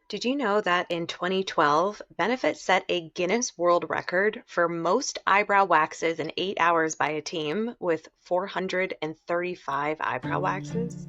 Did you know that in 2012, Benefit set a Guinness World Record for most eyebrow waxes in 8 hours by a team with 435 eyebrow waxes?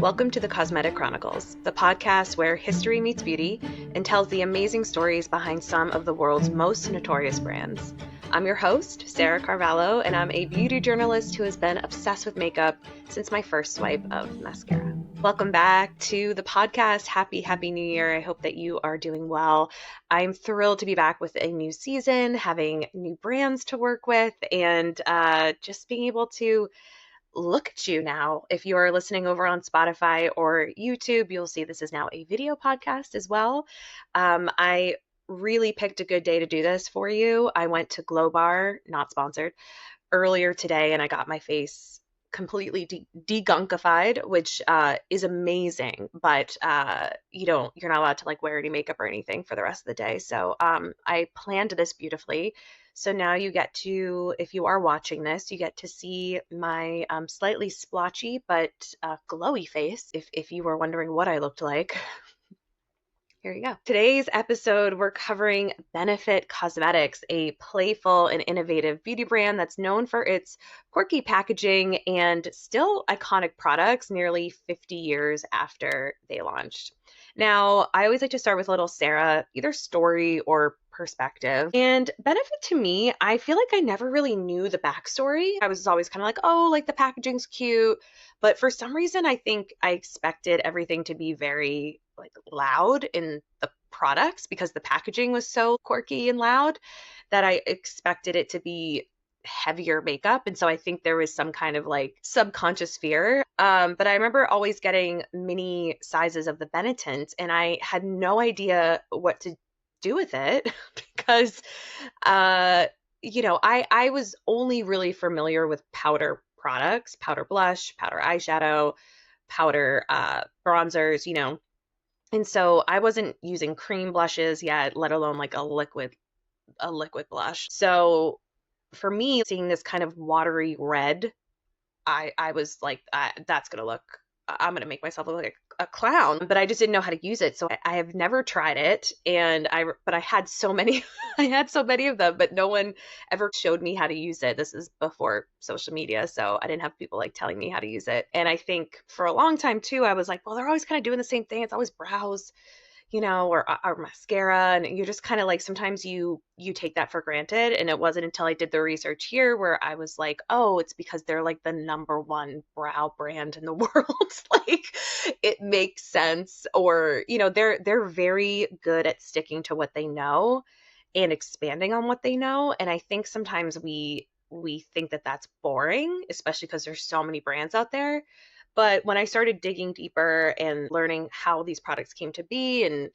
Welcome to the Cosmetic Chronicles, the podcast where history meets beauty and tells the amazing stories behind some of the world's most notorious brands. I'm your host, Sarah Carvalho, and I'm a beauty journalist who has been obsessed with makeup since my first swipe of mascara. Welcome back to the podcast. Happy New Year. I hope that you are doing well. I'm thrilled to be back with a new season, having new brands to work with, and just being able to look at you now. If you are listening over on Spotify or YouTube, you'll see this is now a video podcast as well. I really picked a good day to do this for you. I went to Glow Bar, not sponsored, earlier today, and I got my face completely degunkified, which is amazing, but you're not allowed to wear any makeup or anything for the rest of the day. So I planned this beautifully. So now you get to, if you are watching this, you get to see my slightly splotchy but glowy face. If you were wondering what I looked like. Here you go. Today's episode, we're covering Benefit Cosmetics, a playful and innovative beauty brand that's known for its quirky packaging and still iconic products nearly 50 years after they launched. Now, I always like to start with a little Sarah, either story or perspective. And Benefit to me, I feel like I never really knew the backstory. I was always kind of like, oh, like the packaging's cute. But for some reason, I think I expected everything to be very loud in the products because the packaging was so quirky and loud that I expected it to be heavier makeup. And so I think there was some kind of subconscious fear. But I remember always getting mini sizes of the Benetint and I had no idea what to do with it because, I was only really familiar with powder products, powder blush, powder eyeshadow, powder bronzers, And so I wasn't using cream blushes yet, let alone a liquid blush. So for me, seeing this kind of watery red, I was like, that's going to look, I'm going to make myself look like a clown, but I just didn't know how to use it. So I have never tried it. But I had so many, I had so many of them, but no one ever showed me how to use it. This is before social media. So I didn't have people telling me how to use it. And I think for a long time too, I was like, well, they're always kind of doing the same thing. It's always brows, or mascara. And you're just kind of sometimes you take that for granted. And it wasn't until I did the research here where I was like, oh, it's because they're the number one brow brand in the world. It makes sense. Or, they're very good at sticking to what they know and expanding on what they know. And I think sometimes we think that that's boring, especially because there's so many brands out there. But when I started digging deeper and learning how these products came to be and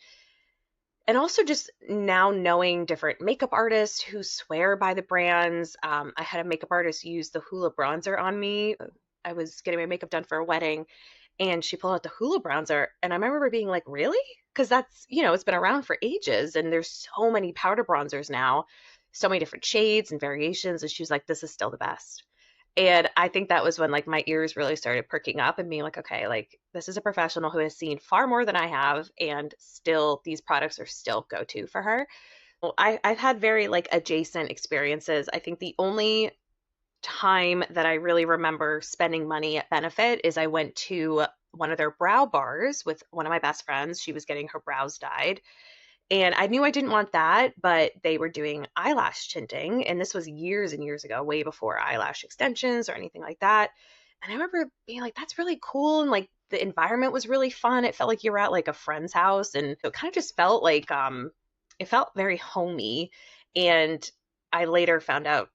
also just now knowing different makeup artists who swear by the brands. I had a makeup artist use the Hoola bronzer on me. I was getting my makeup done for a wedding and she pulled out the Hoola bronzer. And I remember being like, really? Because that's, it's been around for ages and there's so many powder bronzers now, so many different shades and variations. And she was like, this is still the best. And I think that was when my ears really started perking up and being like, okay, this is a professional who has seen far more than I have. And still these products are still go-to for her. Well, I've had very adjacent experiences. I think the only time that I really remember spending money at Benefit is I went to one of their brow bars with one of my best friends. She was getting her brows dyed. And I knew I didn't want that, but they were doing eyelash tinting. And this was years and years ago, way before eyelash extensions or anything like that. And I remember being like, that's really cool. And the environment was really fun. It felt like you were at a friend's house. And it kind of just felt it felt very homey. And I later found out,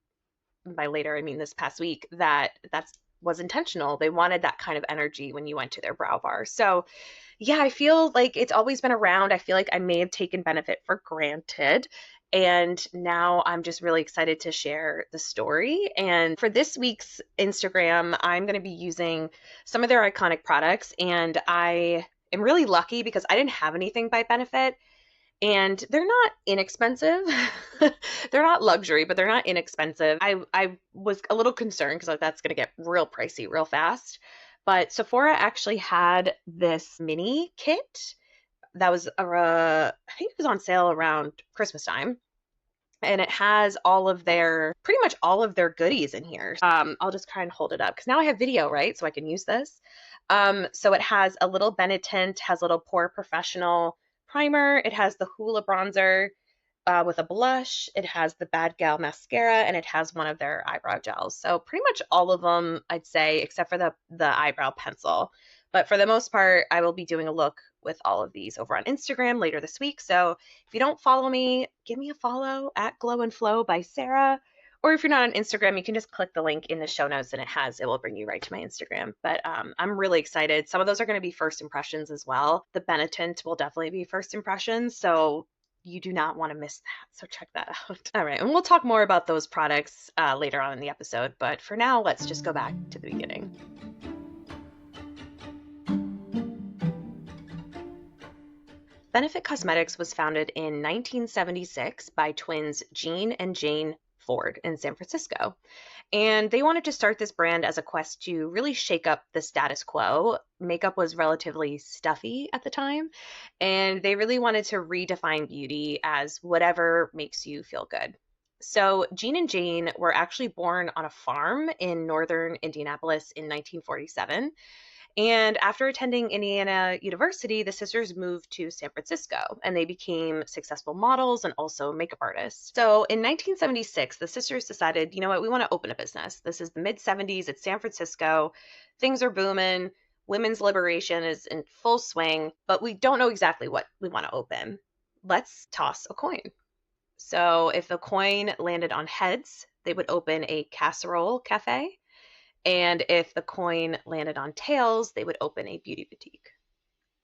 by later, I mean this past week, that was intentional. They wanted that kind of energy when you went to their brow bar. So yeah, I feel like it's always been around. I feel like I may have taken Benefit for granted. And now I'm just really excited to share the story. And for this week's Instagram, I'm going to be using some of their iconic products. And I am really lucky because I didn't have anything by Benefit. And they're not inexpensive. They're not luxury, but they're not inexpensive. I was a little concerned because that's going to get real pricey real fast. But Sephora actually had this mini kit that was, I think it was on sale around Christmas time. And it has pretty much all of their goodies in here. I'll just kind of hold it up because now I have video, right? So I can use this. So it has a little Tint, has a little Pore Professional primer. It has the Hoola bronzer with a blush. It has the Bad Gal mascara, and it has one of their eyebrow gels. So pretty much all of them, I'd say, except for the eyebrow pencil. But for the most part, I will be doing a look with all of these over on Instagram later this week. So if you don't follow me, give me a follow at Glow and Flow by Sarah. Or if you're not on Instagram, you can just click the link in the show notes and it will bring you right to my Instagram. But I'm really excited. Some of those are going to be first impressions as well. The Benetint will definitely be first impressions. So you do not want to miss that. So check that out. All right. And we'll talk more about those products later on in the episode. But for now, let's just go back to the beginning. Benefit Cosmetics was founded in 1976 by twins Jean and Jane Ford in San Francisco. And they wanted to start this brand as a quest to really shake up the status quo. Makeup was relatively stuffy at the time, and they really wanted to redefine beauty as whatever makes you feel good. So Jean and Jane were actually born on a farm in northern Indianapolis in 1947. And after attending Indiana University, the sisters moved to San Francisco and they became successful models and also makeup artists. So in 1976, the sisters decided, you know what, we want to open a business. This is the mid 70s, it's San Francisco, things are booming, women's liberation is in full swing, but we don't know exactly what we want to open. Let's toss a coin. So if the coin landed on heads, they would open a casserole cafe. And if the coin landed on tails, they would open a beauty boutique.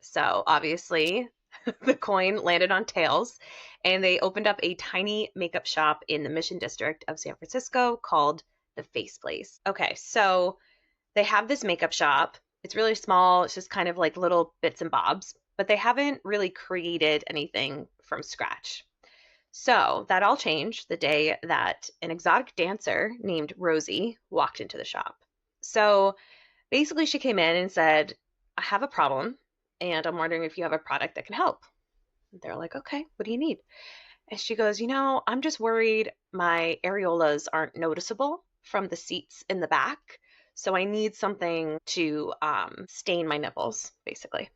So obviously, the coin landed on tails, and they opened up a tiny makeup shop in the Mission District of San Francisco called the Face Place. Okay, so they have this makeup shop. It's really small. It's just kind of like little bits and bobs, but they haven't really created anything from scratch. So that all changed the day that an exotic dancer named Rosie walked into the shop. So basically she came in and said, I have a problem and I'm wondering if you have a product that can help. They're like, okay, what do you need? And she goes, I'm just worried my areolas aren't noticeable from the seats in the back. So I need something to stain my nipples, basically.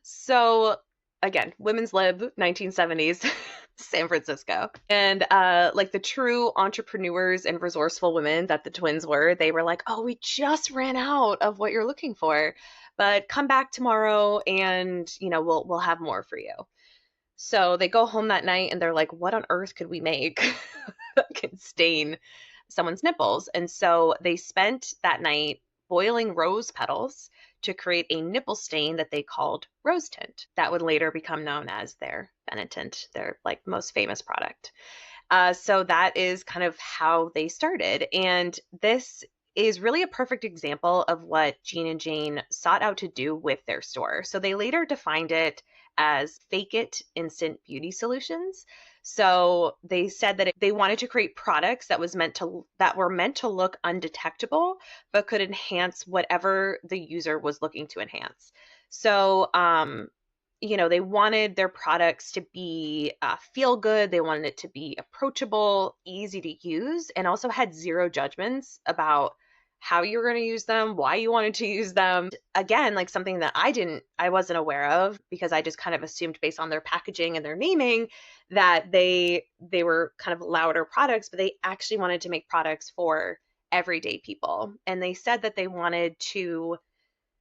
So again, women's lib, 1970s. San Francisco. And like the true entrepreneurs and resourceful women that the twins were, they were like, oh, we just ran out of what you're looking for, but come back tomorrow and, we'll have more for you. So they go home that night and they're like, what on earth could we make that can stain someone's nipples? And so they spent that night boiling rose petals to create a nipple stain that they called rose tint. That would later become known as their Benetint, their most famous product. So that is kind of how they started. And this is really a perfect example of what Jean and Jane sought out to do with their store. So they later defined it as Fake It Instant Beauty Solutions. So they said that they wanted to create products that were meant to look undetectable, but could enhance whatever the user was looking to enhance. So, they wanted their products to be feel good. They wanted it to be approachable, easy to use, and also had zero judgments about how you were going to use them, why you wanted to use them. Again, like something that I wasn't aware of because I just kind of assumed based on their packaging and their naming that they were kind of louder products, but they actually wanted to make products for everyday people. And they said that they wanted to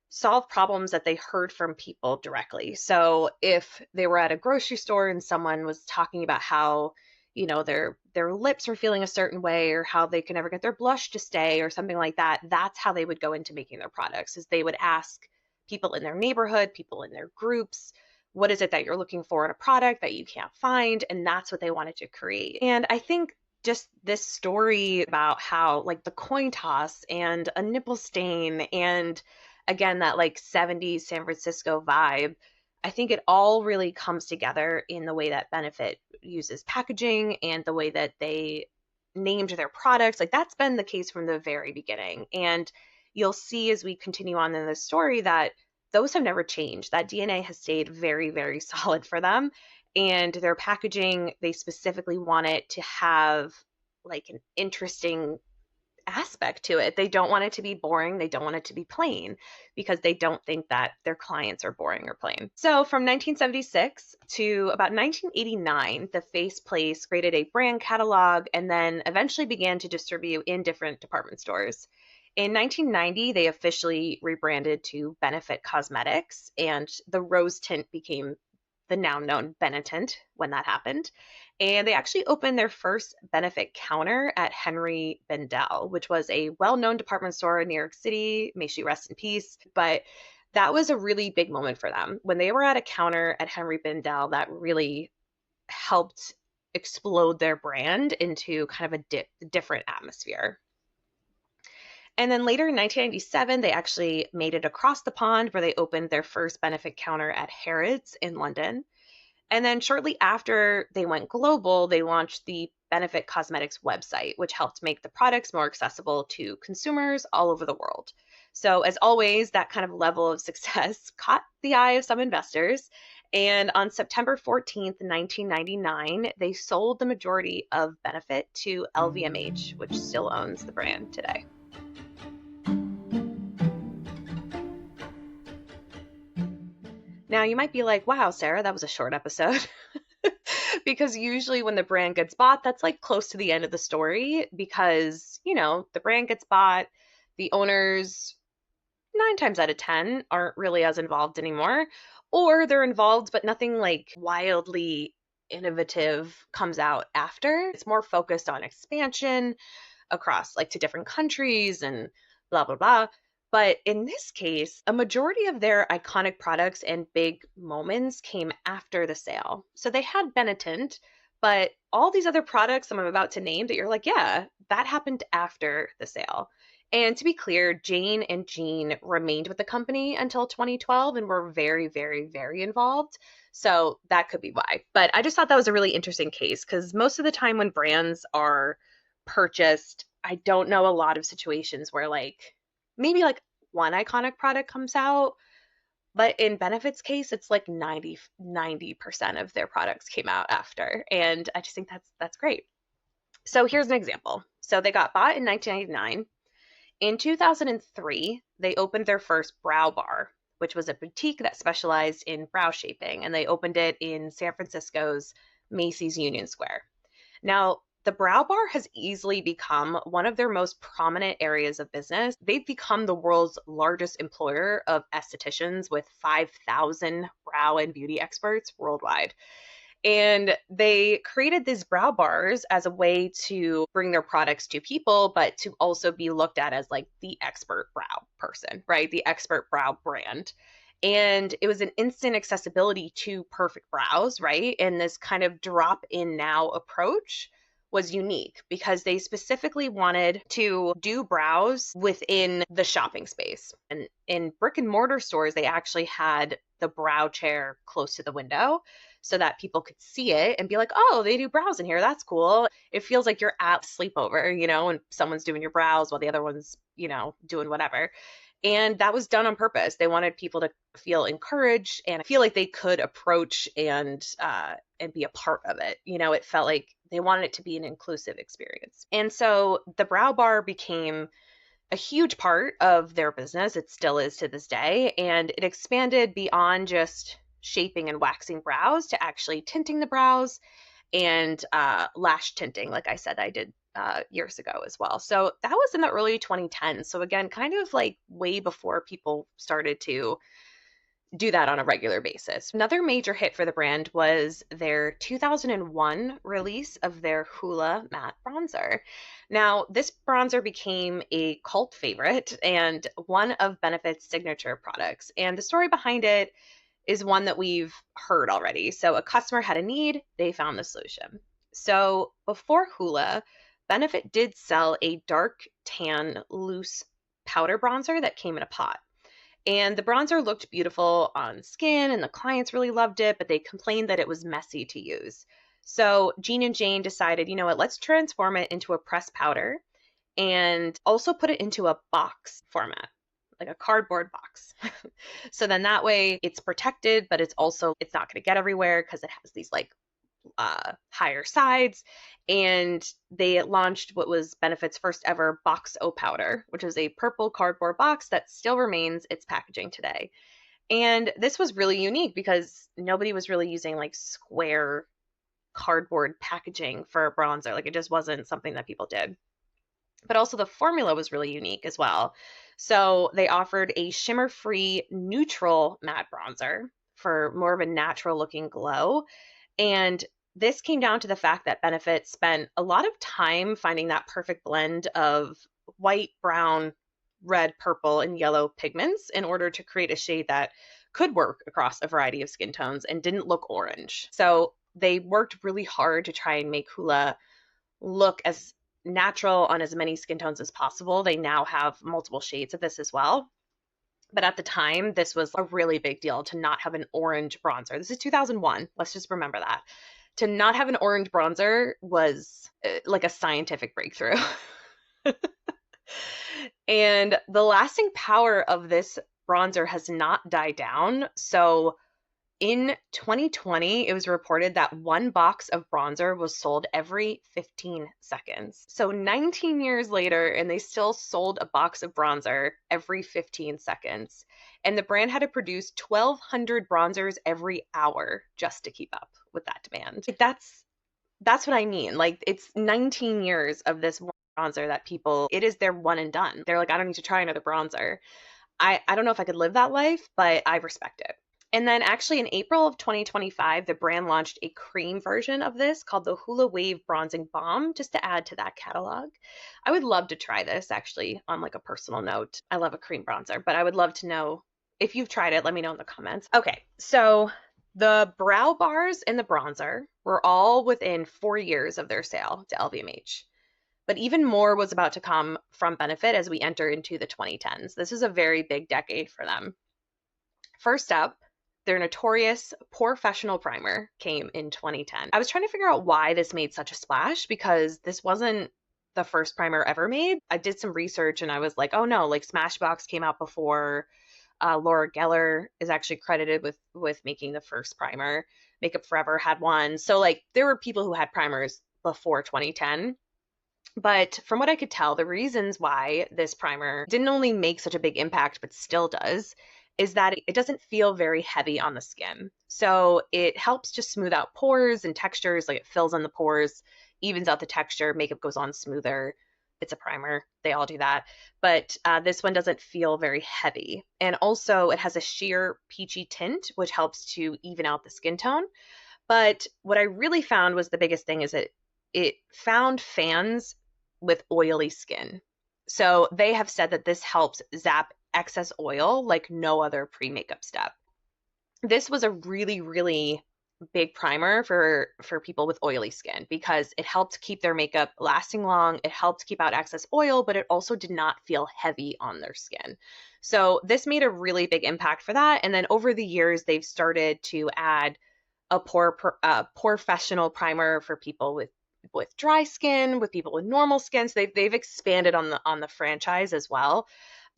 solve problems that they heard from people directly. So if they were at a grocery store and someone was talking about how their lips are feeling a certain way or how they can never get their blush to stay or something like that, that's how they would go into making their products, is they would ask people in their neighborhood, people in their groups, what is it that you're looking for in a product that you can't find? And that's what they wanted to create. And I think just this story about how the coin toss and a nipple stain and again, that 70s San Francisco vibe, I think it all really comes together in the way that Benefit uses packaging and the way that they named their products. That's been the case from the very beginning. And you'll see as we continue on in this story that those have never changed. That DNA has stayed very, very solid for them. And their packaging, they specifically want it to have like an interesting aspect to it. They don't want it to be boring. They don't want it to be plain because they don't think that their clients are boring or plain. So from 1976 to about 1989, the Face Place created a brand catalog and then eventually began to distribute in different department stores. In 1990, they officially rebranded to Benefit Cosmetics, and the rose tint became the now known Benetint when that happened. And they actually opened their first Benefit counter at Henry Bendel, which was a well-known department store in New York City. May she rest in peace. But that was a really big moment for them. When they were at a counter at Henry Bendel, that really helped explode their brand into kind of a different atmosphere. And then later in 1997, they actually made it across the pond where they opened their first Benefit counter at Harrods in London. And then shortly after they went global, they launched the Benefit Cosmetics website, which helped make the products more accessible to consumers all over the world. So as always, that kind of level of success caught the eye of some investors. And on September 14th, 1999, they sold the majority of Benefit to LVMH, which still owns the brand today. Now, you might be like, wow, Sarah, that was a short episode. Because usually when the brand gets bought, that's like close to the end of the story because, the brand gets bought, the owners 9 times out of 10 aren't really as involved anymore, or they're involved, but nothing like wildly innovative comes out after. It's more focused on expansion across like to different countries and blah, blah, blah. But in this case, a majority of their iconic products and big moments came after the sale. So they had Benetint, but all these other products I'm about to name that you're like, yeah, that happened after the sale. And to be clear, Jane and Jean remained with the company until 2012 and were very, very, very involved. So that could be why. But I just thought that was a really interesting case because most of the time when brands are purchased, I don't know a lot of situations where maybe like one iconic product comes out, but in Benefit's case, it's like 90% of their products came out after. And I just think that's great. So here's an example. So they got bought in 1999. In 2003, they opened their first brow bar, which was a boutique that specialized in brow shaping, and they opened it in San Francisco's Macy's Union Square. Now, the brow bar has easily become one of their most prominent areas of business. They've become the world's largest employer of estheticians with 5,000 brow and beauty experts worldwide. And they created these brow bars as a way to bring their products to people, but to also be looked at as like the expert brow person, right? The expert brow brand. And it was an instant accessibility to perfect brows, right? And this kind of drop in now approach was unique because they specifically wanted to do brows within the shopping space. And in brick and mortar stores, they actually had the brow chair close to the window so that people could see it and be like, oh, they do brows in here. That's cool. It feels like you're at sleepover, and someone's doing your brows while the other one's, doing whatever. And that was done on purpose. They wanted people to feel encouraged and feel like they could approach and be a part of it. It felt like they wanted it to be an inclusive experience. And so the brow bar became a huge part of their business. It still is to this day. And it expanded beyond just shaping and waxing brows to actually tinting the brows and lash tinting, like I said, I did years ago as well. So that was in the early 2010s. So again, kind of like way before people started to do that on a regular basis. Another major hit for the brand was their 2001 release of their Hoola matte bronzer. Now, this bronzer became a cult favorite and one of Benefit's signature products. And the story behind it is one that we've heard already. So a customer had a need, they found the solution. So before Hoola, Benefit did sell a dark tan loose powder bronzer that came in a pot. And the bronzer looked beautiful on skin and the clients really loved it, but they complained that it was messy to use. So Jean and Jane decided, let's transform it into a pressed powder and also put it into a box format, like a cardboard box. So then that way it's protected, but it's not going to get everywhere because it has these like higher sides. And they launched what was Benefit's first ever Box O Powder, which is a purple cardboard box that still remains its packaging today. And this was really unique because nobody was really using like square cardboard packaging for a bronzer. Like it just wasn't something that people did. But also the formula was really unique as well. So they offered a shimmer-free neutral matte bronzer for more of a natural looking glow. And this came down to the fact that Benefit spent a lot of time finding that perfect blend of white, brown, red, purple, and yellow pigments in order to create a shade that could work across a variety of skin tones and didn't look orange. So they worked really hard to try and make Hoola look as natural on as many skin tones as possible. They now have multiple shades of this as well. But at the time, this was a really big deal to not have an orange bronzer. This is 2001. Let's just remember that. To not have an orange bronzer was like a scientific breakthrough. And the lasting power of this bronzer has not died down. So in 2020, it was reported that one box of bronzer was sold every 15 seconds. So 19 years later, and they still sold a box of bronzer every 15 seconds. And the brand had to produce 1,200 bronzers every hour just to keep up with that demand. That's what I mean. Like, it's 19 years of this bronzer that it is their one and done. They're like, I don't need to try another bronzer. I don't know if I could live that life, but I respect it. And then actually in April of 2025, the brand launched a cream version of this called the Hoola Wave Bronzing Balm, just to add to that catalog. I would love to try this actually on like a personal note. I love a cream bronzer, but I would love to know if you've tried it. Let me know in the comments. Okay, so the brow bars in the bronzer were all within 4 years of their sale to LVMH. But even more was about to come from Benefit as we enter into the 2010s. This is a very big decade for them. First up, their notorious Professional Primer came in 2010. I was trying to figure out why this made such a splash because this wasn't the first primer ever made. I did some research and I was like, oh no, like Smashbox came out before. Laura Geller is actually credited with making the first primer. Makeup Forever had one. So like there were people who had primers before 2010. But from what I could tell, the reasons why this primer didn't only make such a big impact, but still does, is that it doesn't feel very heavy on the skin. So it helps just smooth out pores and textures, like it fills in the pores, evens out the texture, makeup goes on smoother. It's a primer. They all do that. But this one doesn't feel very heavy. And also it has a sheer peachy tint, which helps to even out the skin tone. But what I really found was the biggest thing is that it found fans with oily skin. So they have said that this helps zap excess oil like no other pre-makeup step. This was a really, really big primer for people with oily skin because it helped keep their makeup lasting long. It helped keep out excess oil, but it also did not feel heavy on their skin. So this made a really big impact for that. And then over the years, they've started to add a professional primer for people with dry skin, with people with normal skin. So they've expanded on the franchise as well.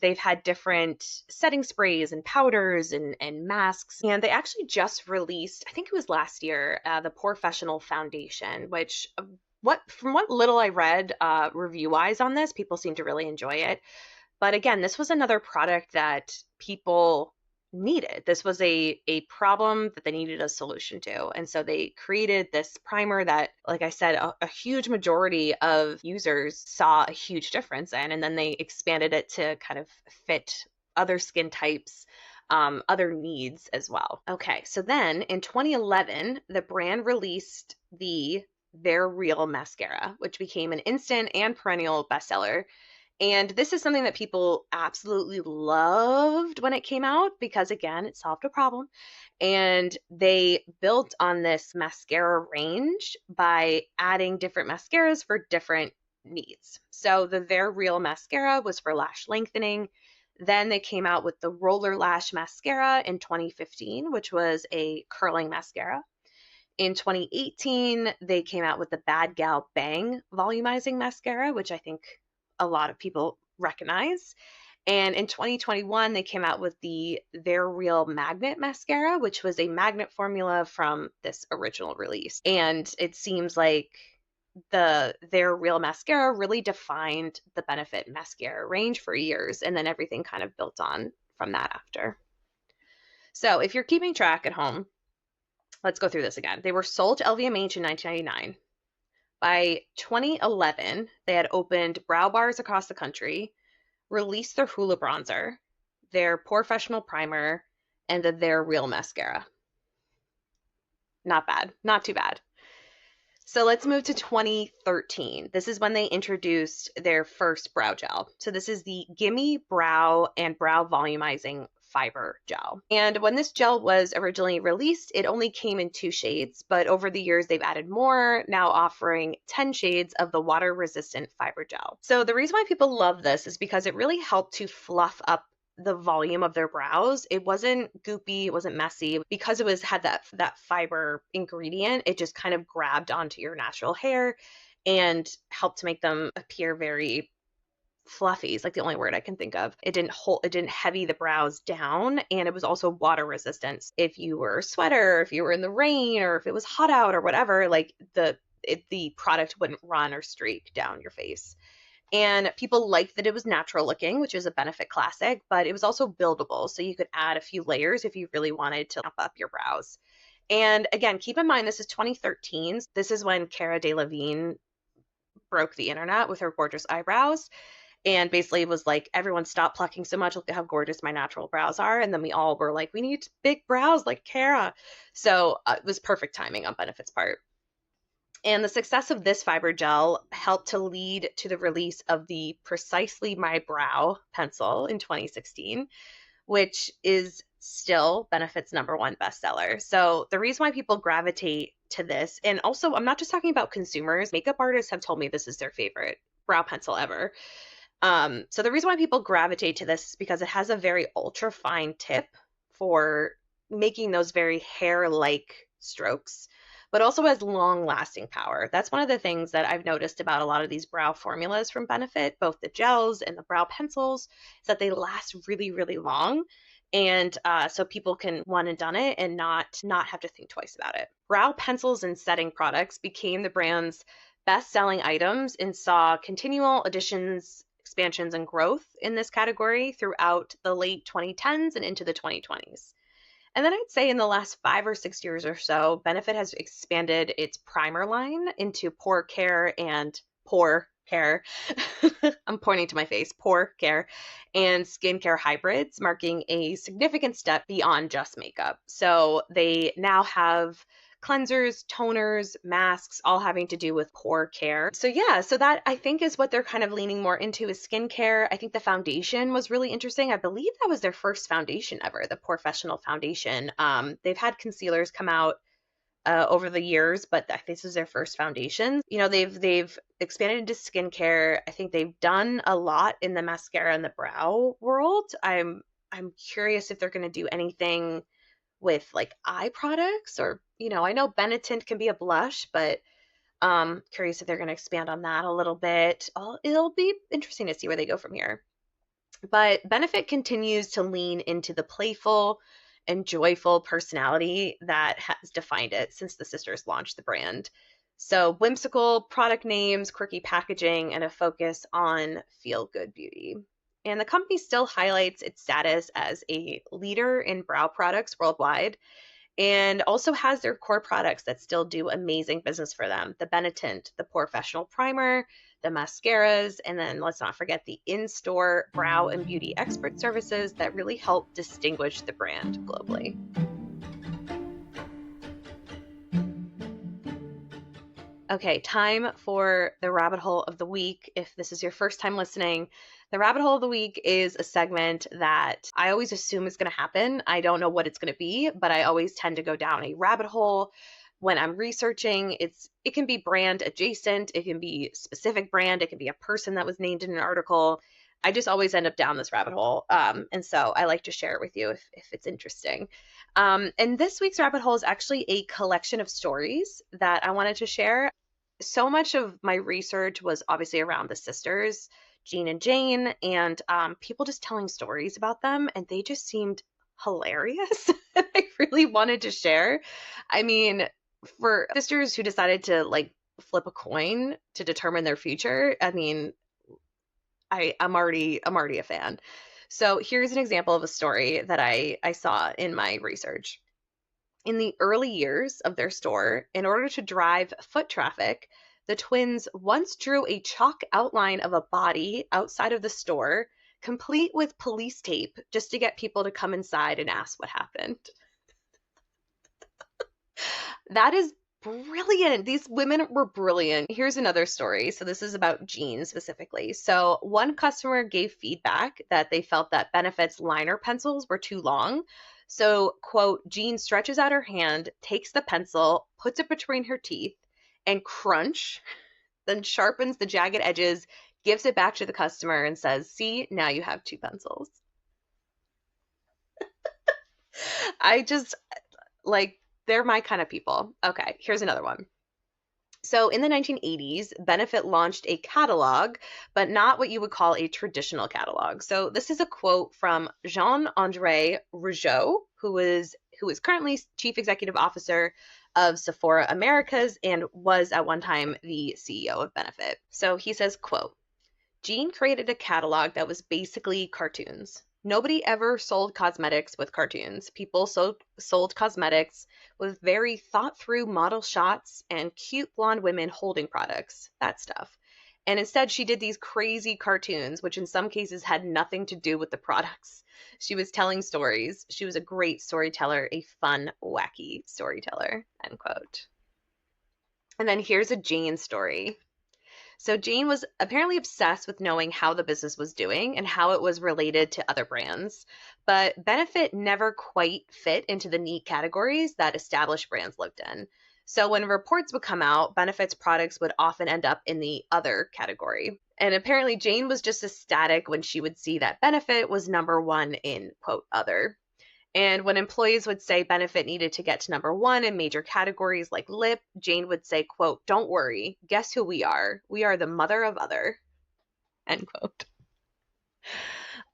They've had different setting sprays and powders and masks. And they actually just released, I think it was last year, the Professional Foundation, which from what little I read review-wise on this, people seem to really enjoy it. But again, this was another product that people needed. This was a problem that they needed a solution to. And so they created this primer that, like I said, a huge majority of users saw a huge difference in, and then they expanded it to kind of fit other skin types, other needs as well. Okay, so then in 2011, the brand released the They're Real mascara, which became an instant and perennial bestseller. And this is something that people absolutely loved when it came out because, again, it solved a problem. And they built on this mascara range by adding different mascaras for different needs. So the They're Real mascara was for lash lengthening. Then they came out with the Roller Lash mascara in 2015, which was a curling mascara. In 2018, they came out with the Bad Gal Bang volumizing mascara, which I think a lot of people recognize. And in 2021, they came out with the They're Real Magnet Mascara, which was a magnet formula from this original release. And it seems like the They're Real Mascara really defined the Benefit mascara range for years, and then everything kind of built on from that after. So if you're keeping track at home, let's go through this again. They were sold to LVMH in 1999. By 2011, they had opened brow bars across the country, released their Hula Bronzer, their Professional Primer, and their Real Mascara. Not bad. Not too bad. So let's move to 2013. This is when they introduced their first brow gel. So this is the Gimme Brow and Brow Volumizing Fiber Gel. And when this gel was originally released, it only came in 2 shades, but over the years they've added more, now offering 10 shades of the water-resistant fiber gel. So the reason why people love this is because it really helped to fluff up the volume of their brows. It wasn't goopy, it wasn't messy. Because it had that fiber ingredient, it just kind of grabbed onto your natural hair and helped to make them appear very fluffy is like the only word I can think of. It didn't heavy the brows down, and it was also water resistant. If you were a sweater, if you were in the rain, or if it was hot out or whatever, like the product wouldn't run or streak down your face. And people liked that it was natural looking, which is a Benefit classic, but it was also buildable. So you could add a few layers if you really wanted to amp up your brows. And again, keep in mind, this is 2013. This is when Cara Delevingne broke the internet with her gorgeous eyebrows. And basically it was like, everyone stop plucking so much. Look at how gorgeous my natural brows are. And then we all were like, we need big brows like Cara. So it was perfect timing on Benefit's part. And the success of this fiber gel helped to lead to the release of the Precisely My Brow pencil in 2016, which is still Benefit's #1 bestseller. So the reason why people gravitate to this, and also I'm not just talking about consumers, makeup artists have told me this is their favorite brow pencil ever. So the reason why people gravitate to this is because it has a very ultra fine tip for making those very hair-like strokes, but also has long lasting power. That's one of the things that I've noticed about a lot of these brow formulas from Benefit, both the gels and the brow pencils, is that they last really, really long. And so people can one and done it and not have to think twice about it. Brow pencils and setting products became the brand's best-selling items and saw continual additions, expansions, and growth in this category throughout the late 2010s and into the 2020s. And then I'd say in the last 5 or 6 years or so, Benefit has expanded its primer line into pore care. I'm pointing to my face, pore care and skincare hybrids, marking a significant step beyond just makeup. So they now have cleansers, toners, masks, all having to do with pore care. So that I think is what they're kind of leaning more into is skincare. I think the foundation was really interesting. I believe that was their first foundation ever, the Professional Foundation. They've had concealers come out over the years, but this is their first foundation. You know, they've expanded into skincare. I think they've done a lot in the mascara and the brow world. I'm curious if they're going to do anything with like eye products, or I know Benetint can be a blush, but curious if they're going to expand on that a little bit. It'll be interesting to see where they go from here. But Benefit continues to lean into the playful and joyful personality that has defined it since the sisters launched the brand. So whimsical product names, quirky packaging, and a focus on feel-good beauty. And the company still highlights its status as a leader in brow products worldwide, and also has their core products that still do amazing business for them. The Benetint, the Professional Primer, the mascaras, and then let's not forget the in-store brow and beauty expert services that really help distinguish the brand globally. Okay, time for the rabbit hole of the week. If this is your first time listening, the rabbit hole of the week is a segment that I always assume is going to happen. I don't know what it's going to be, but I always tend to go down a rabbit hole when I'm researching. It can be brand adjacent, it can be specific brand, it can be a person that was named in an article. I just always end up down this rabbit hole. And so I like to share it with you if it's interesting. And this week's rabbit hole is actually a collection of stories that I wanted to share. So much of my research was obviously around the sisters, Jean and Jane, and people just telling stories about them, and they just seemed hilarious. And I really wanted to share. I mean, for sisters who decided to like flip a coin to determine their future, I mean, I'm already a fan. So here's an example of a story that I saw in my research. In the early years of their store, in order to drive foot traffic, the twins once drew a chalk outline of a body outside of the store, complete with police tape, just to get people to come inside and ask what happened. That is brilliant. These women were brilliant. Here's another story. So this is about Jean specifically. So one customer gave feedback that they felt that Benefit's liner pencils were too long. So, quote, Jean stretches out her hand, takes the pencil, puts it between her teeth, and crunch, then sharpens the jagged edges, gives it back to the customer, and says, see, now you have two pencils. I just, like, they're my kind of people. Okay, here's another one. So in the 1980s, Benefit launched a catalog, but not what you would call a traditional catalog. So this is a quote from Jean-André Rougeau, who is currently Chief Executive Officer of Sephora Americas and was at one time the CEO of Benefit. So he says, quote, Jean created a catalog that was basically cartoons. Nobody ever sold cosmetics with cartoons. People sold cosmetics with very thought-through model shots and cute blonde women holding products, that stuff. And instead, she did these crazy cartoons, which in some cases had nothing to do with the products. She was telling stories. She was a great storyteller, a fun, wacky storyteller, end quote. And then here's a Jane story. So Jane was apparently obsessed with knowing how the business was doing and how it was related to other brands. But Benefit never quite fit into the neat categories that established brands lived in. So when reports would come out, Benefit's products would often end up in the other category. And apparently Jane was just ecstatic when she would see that Benefit was number one in, quote, other. And when employees would say Benefit needed to get to number one in major categories like lip, Jane would say, quote, don't worry, guess who we are? We are the mother of other, end quote.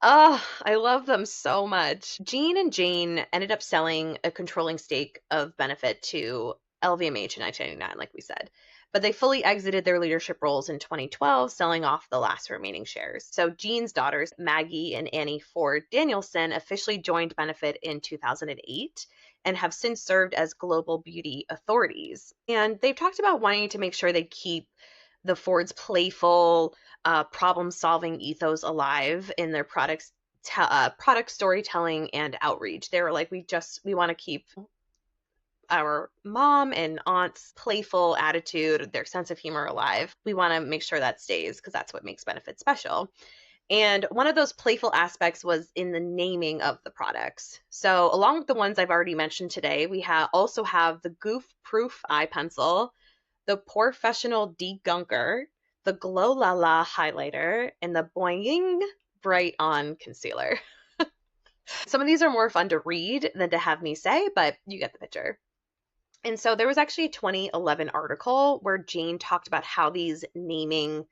Oh, I love them so much. Jean and Jane ended up selling a controlling stake of Benefit to LVMH in 1999, like we said. But they fully exited their leadership roles in 2012, selling off the last remaining shares. So Jean's daughters, Maggie and Annie Ford Danielson, officially joined Benefit in 2008 and have since served as global beauty authorities. And they've talked about wanting to make sure they keep the Ford's playful, problem-solving ethos alive in their product storytelling and outreach. They were like, we want to keep our mom and aunt's playful attitude, their sense of humor alive. We want to make sure that stays because that's what makes Benefit special. And one of those playful aspects was in the naming of the products. So along with the ones I've already mentioned today, we also have the Goof Proof Eye Pencil, the Professional Degunker, the Glow La La Highlighter, and the Boing Bright On Concealer. Some of these are more fun to read than to have me say, but you get the picture. And so there was actually a 2011 article where Jane talked about how these naming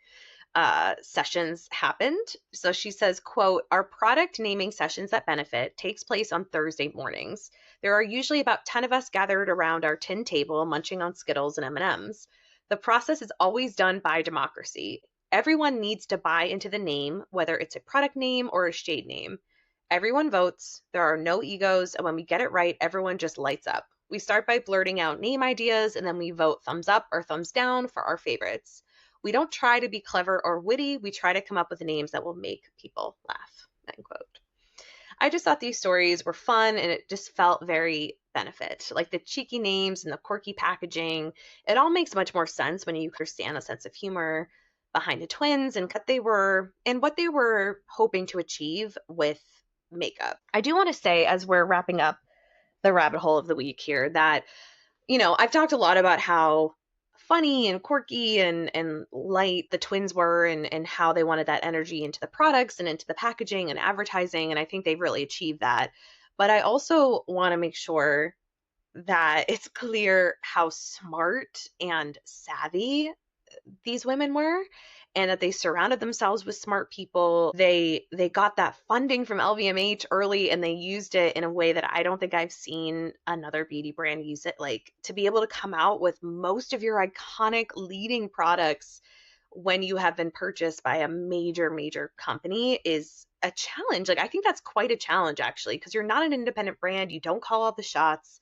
sessions happened. So she says, quote, our product naming sessions at Benefit takes place on Thursday mornings. There are usually about 10 of us gathered around our tin table munching on Skittles and M&Ms. The process is always done by democracy. Everyone needs to buy into the name, whether it's a product name or a shade name. Everyone votes. There are no egos. And when we get it right, everyone just lights up. We start by blurting out name ideas, and then we vote thumbs up or thumbs down for our favorites. We don't try to be clever or witty. We try to come up with names that will make people laugh, end quote. I just thought these stories were fun, and it just felt very Benefit. Like the cheeky names and the quirky packaging. It all makes much more sense when you understand the sense of humor behind the twins and what they were hoping to achieve with makeup. I do want to say, as we're wrapping up the rabbit hole of the week here, that, I've talked a lot about how funny and quirky and light the twins were and how they wanted that energy into the products and into the packaging and advertising. And I think they've really achieved that. But I also want to make sure that it's clear how smart and savvy these women were. and that they surrounded themselves with smart people. They got that funding from LVMH early, and they used it in a way that I don't think I've seen another beauty brand use it. Like, to be able to come out with most of your iconic leading products when you have been purchased by a major company is a challenge. Like, I think that's quite a challenge, actually, because you're not an independent brand. You don't call all the shots.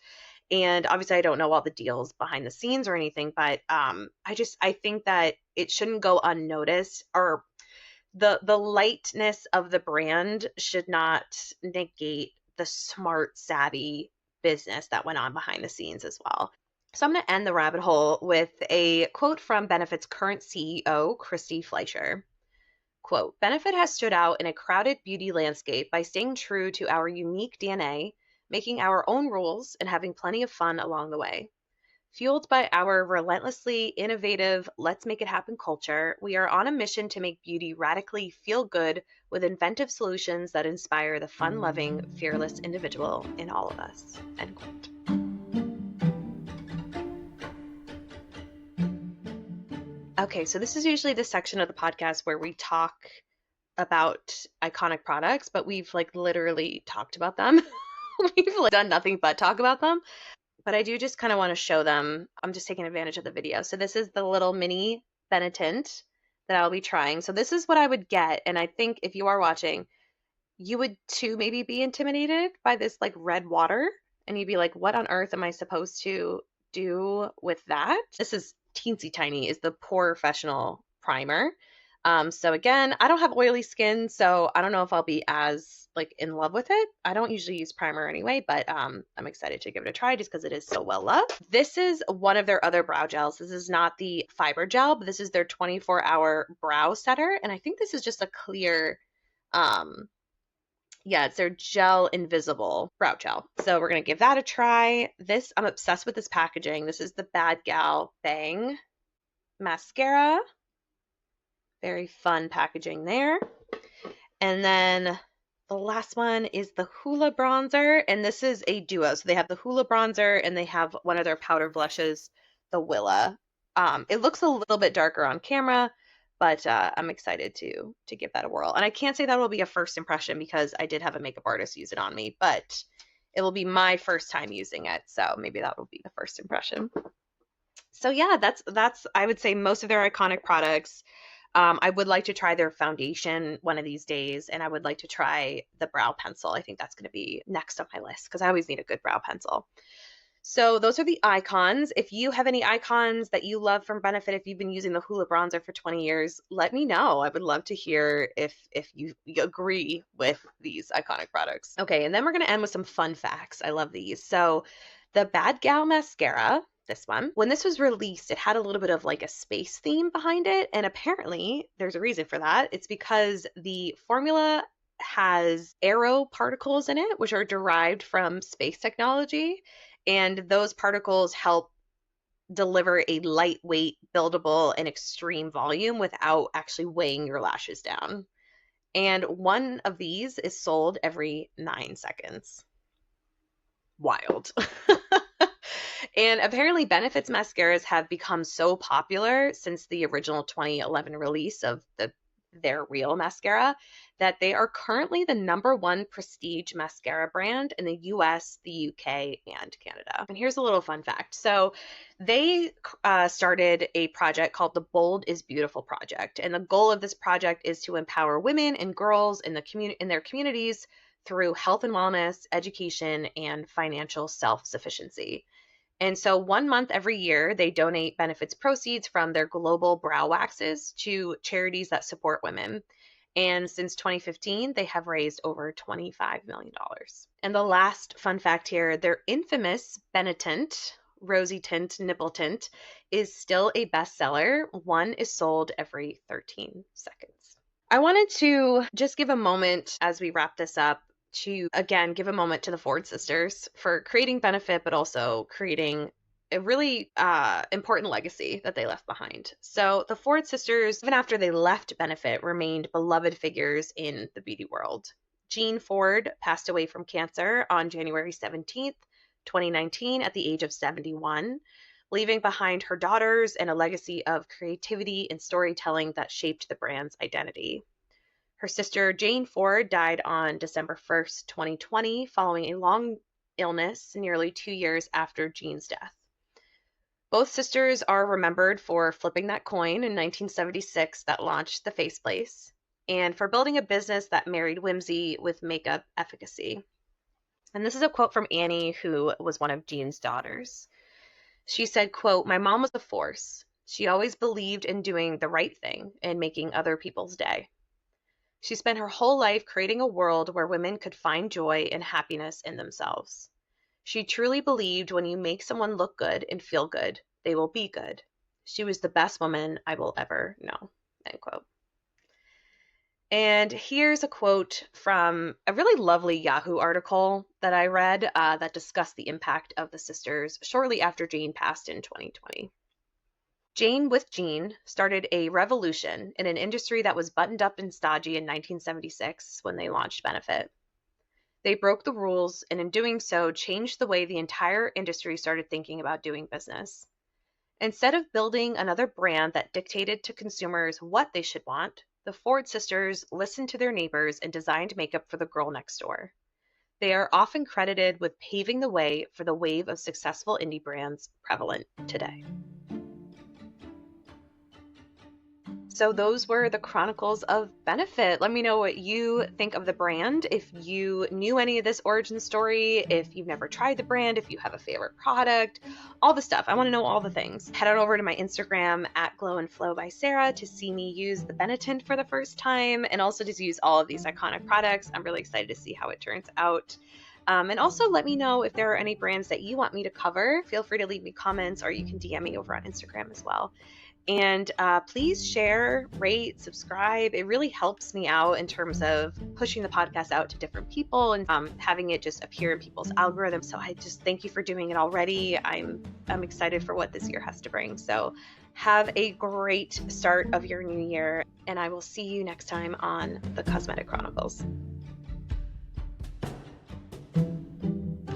And obviously I don't know all the deals behind the scenes or anything, but I think that it shouldn't go unnoticed, or the lightness of the brand should not negate the smart, savvy business that went on behind the scenes as well. So I'm going to end the rabbit hole with a quote from Benefit's current CEO, Christy Fleischer. Quote, Benefit has stood out in a crowded beauty landscape by staying true to our unique DNA, making our own rules, and having plenty of fun along the way. Fueled by our relentlessly innovative let's make it happen culture, we are on a mission to make beauty radically feel good with inventive solutions that inspire the fun-loving, fearless individual in all of us. End quote. Okay, so this is usually the section of the podcast where we talk about iconic products, but we've like literally talked about them. We've like done nothing but talk about them. But I do just kind of want to show them. I'm just taking advantage of the video. So this is the little mini Benetint that I'll be trying. So this is what I would get. And I think if you are watching, you would too maybe be intimidated by this like red water. And you'd be like, what on earth am I supposed to do with that? This is teensy tiny, is the Professional primer. So again, I don't have oily skin, so I don't know if I'll be as like in love with it. I don't usually use primer anyway, but I'm excited to give it a try just because it is so well loved. This is one of their other brow gels. This is not the fiber gel, but this is their 24-hour brow setter. And I think this is just a clear, yeah, it's their gel invisible brow gel. So we're going to give that a try. This, I'm obsessed with this packaging. This is the Bad Gal Bang mascara. Very fun packaging there. And then the last one is the Hoola bronzer, and this is a duo. So they have the Hoola bronzer and they have one of their powder blushes, the Willa. It looks a little bit darker on camera, but I'm excited to give that a whirl. And I can't say that will be a first impression because I did have a makeup artist use it on me, but it will be my first time using it. So maybe that will be the first impression. So yeah, that's I would say most of their iconic products. I would like to try their foundation one of these days, and I would like to try the brow pencil. I think that's going to be next on my list because I always need a good brow pencil. So those are the icons. If you have any icons that you love from Benefit, if you've been using the Hoola bronzer for 20 years, let me know. I would love to hear if you agree with these iconic products. Okay, and then we're going to end with some fun facts. I love these. So the Bad Gal mascara, this one, when this was released, it had a little bit of like a space theme behind it. And apparently there's a reason for that. It's because the formula has aero particles in it, which are derived from space technology. And those particles help deliver a lightweight, buildable, and extreme volume without actually weighing your lashes down. And one of these is sold every 9 seconds. Wild. And apparently Benefit's mascaras have become so popular since the original 2011 release of their real mascara that they are currently the #1 prestige mascara brand in the US, the UK, and Canada. And here's a little fun fact. So they started a project called the Bold is Beautiful Project. And the goal of this project is to empower women and girls in their communities through health and wellness, education, and financial self-sufficiency. And so 1 month every year, they donate Benefits proceeds from their global brow waxes to charities that support women. And since 2015, they have raised over $25 million. And the last fun fact here, their infamous Benetint, Rosy Tint, Nipple Tint, is still a bestseller. One is sold every 13 seconds. I wanted to just give a moment as we wrap this up to, again, give a moment to the Ford sisters for creating Benefit, but also creating a really important legacy that they left behind. So the Ford sisters, even after they left Benefit, remained beloved figures in the beauty world. Jean Ford passed away from cancer on January 17th, 2019 at the age of 71, leaving behind her daughters and a legacy of creativity and storytelling that shaped the brand's identity. Her sister Jane Ford died on December 1st, 2020, following a long illness nearly 2 years after Jean's death. Both sisters are remembered for flipping that coin in 1976 that launched the Faceplace, and for building a business that married whimsy with makeup efficacy. And this is a quote from Annie, who was one of Jean's daughters. She said, quote, "My mom was a force. She always believed in doing the right thing and making other people's day. She spent her whole life creating a world where women could find joy and happiness in themselves. She truly believed when you make someone look good and feel good, they will be good. She was the best woman I will ever know," end quote. And here's a quote from a really lovely Yahoo article that I read that discussed the impact of the sisters shortly after Jane passed in 2020. Jane with Jean started a revolution in an industry that was buttoned up and stodgy in 1976 when they launched Benefit. They broke the rules, and in doing so, changed the way the entire industry started thinking about doing business. Instead of building another brand that dictated to consumers what they should want, the Ford sisters listened to their neighbors and designed makeup for the girl next door. They are often credited with paving the way for the wave of successful indie brands prevalent today. So those were the Chronicles of Benefit. Let me know what you think of the brand. If you knew any of this origin story, if you've never tried the brand, if you have a favorite product, all the stuff. I want to know all the things. Head on over to my Instagram at Glow and Flow by Sarah to see me use the Benetint for the first time, and also to use all of these iconic products. I'm really excited to see how it turns out. And also let me know if there are any brands that you want me to cover. Feel free to leave me comments, or you can DM me over on Instagram as well. And please share, rate, subscribe. It really helps me out in terms of pushing the podcast out to different people and having it just appear in people's algorithms. So I just thank you for doing it already. I'm excited for what this year has to bring. So have a great start of your new year, and I will see you next time on the Cosmetic Chronicles.